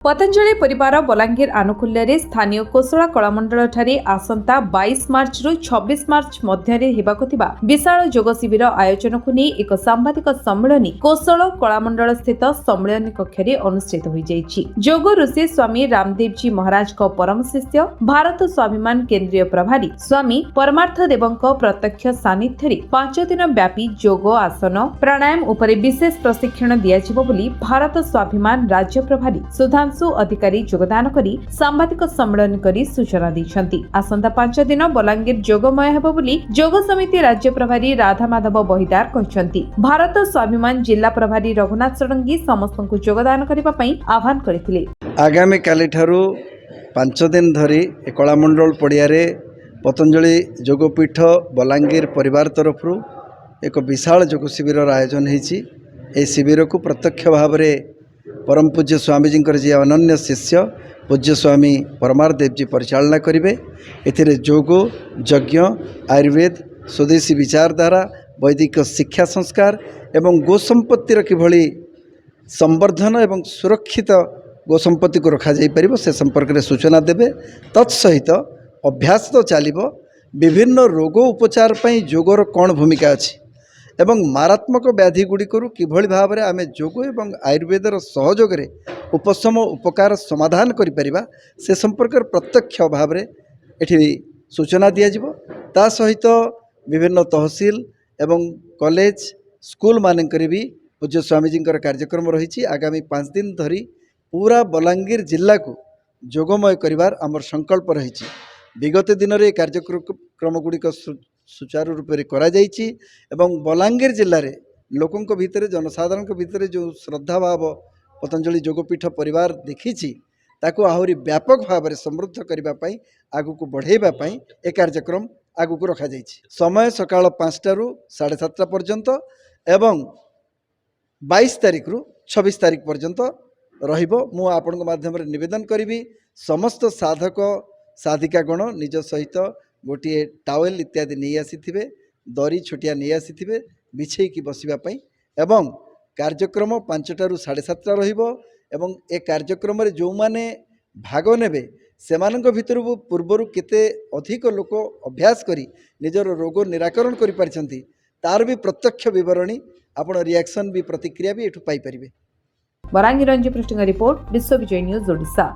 पतंजलि परिवार बलांगीर आनुकूल्य स्थानीय कोसला कलामंडल ठारे आसंता 22 मार्च रु 26 मार्च मध्य विशाल जोग शिविर आयोजन को नहीं एक सांबादिक सम्मेलन कोसला कलामंडल स्थित सम्मेलन कक्ष अनुष्ठित हो जोग ऋषि स्वामी रामदेव जी महाराज परम शिष्य भारत स्वाभिमान केंद्रीय प्रभारी स्वामी परमार्थ देव प्रत्यक्ष सानिध्य 5 दिन व्यापी जोग आसन प्राणायाम उपर विशेष प्रशिक्षण दिया भारत स्वाभिमान राज्य प्रभारी सुधांशु अधिकारी योगदान करी सांबादिक सम्मेलन करी सूचना दैछंती। आसंता 5 दिन बलांगीर जोगमय हेबो बोली जोग समिति राज्य प्रभारी राधा माधव बहिदार कहछंती। भारत स्वाभिमान जिला प्रभारी रघुनाथ षडंगी समस्त को योगदान करिबा पई आह्वान करथिले। आगामी काली ठारू 5 दिन धरी कलामंडल पड़ियारे पतंजलि जोगपीठ बलांगीर परिवार तरफ एक विशाल जोग शिविर आयोजन होती। ए शिविर को प्रत्यक्ष भाव में परम पूज्य स्वामीजी जी अनन्य शिष्य पूज्य स्वामी परमार्थ देव जी परिचालना करेंगे। एथिरे जोग यज्ञ आयुर्वेद स्वदेशी विचारधारा वैदिक शिक्षा संस्कार एवं गोसंपत्तिर किभली संवर्धन एवं सुरक्षित गोसंपत्ति को रखा जाई परिबो से संपर्क में सूचना देबे। तत्सहित अभ्यास तो चलिबो विभिन्न रोग उपचार पई जोगर कौन भूमिका अछि एवं मारात्मक व्याधि गुड़िकर किभली भाव में आम जोग एवं आयुर्वेदर सहयोग उपशम उपकार समाधान करिपरिबा से संपर्क प्रत्यक्ष भाव में एठी सूचना दियाजिबो। ता सहित विभिन्न तहसील एवं कॉलेज स्कूल मानकर भी पूज्य स्वामीजी कार्यक्रम रही। आगामी 5 दिन धरी पूरा बलांगीर जिला को जोगमय करिवार आमर संकल्प रही। विगत दिन में कार्यक्रम गुड़िक सुचारू रूप से करा जाइछि एवं बलांगीर जिले में लोकों भितर जनसाधारण भितर जो श्रद्धा भाव पतंजलि जोगपीठ परिवार देखी ताकू आहरी व्यापक भाव में समृद्ध करने आगु को बढ़ाइबापी ए कार्यक्रम आगु को रखा जाइछि। समय सकाळ 5टा रु 7:30 पर्यंत एवं 22 तारिख रु 26 तारिख पर्यंत रहिबो। मु आपनक माध्यम रे निवेदन करिवि समस्त साधक साधिकागण निज सहित गोटे टावेल इत्यादि नहीं आसीथिबे, दरी छोटिया नहीं आसीथिबे बिछेकी बसिबापई एवं कार्यक्रम 5टा रु 7:30 रहिबो। एवं ए कार्यक्रम रे जो माने भाग नेबे सेमानक भितर पूर्वर केते अधिक लोक अभ्यास करी निजर रोग निराकरण करि पारिछंती तार भी प्रत्यक्ष विवरणी आपण रिएक्शन भी प्रतिक्रिया भी एठु पाई परिबे। बलांगीर रंजी पृष्ठिंग रिपोर्ट विश्व विजय न्यूज ओडिशा।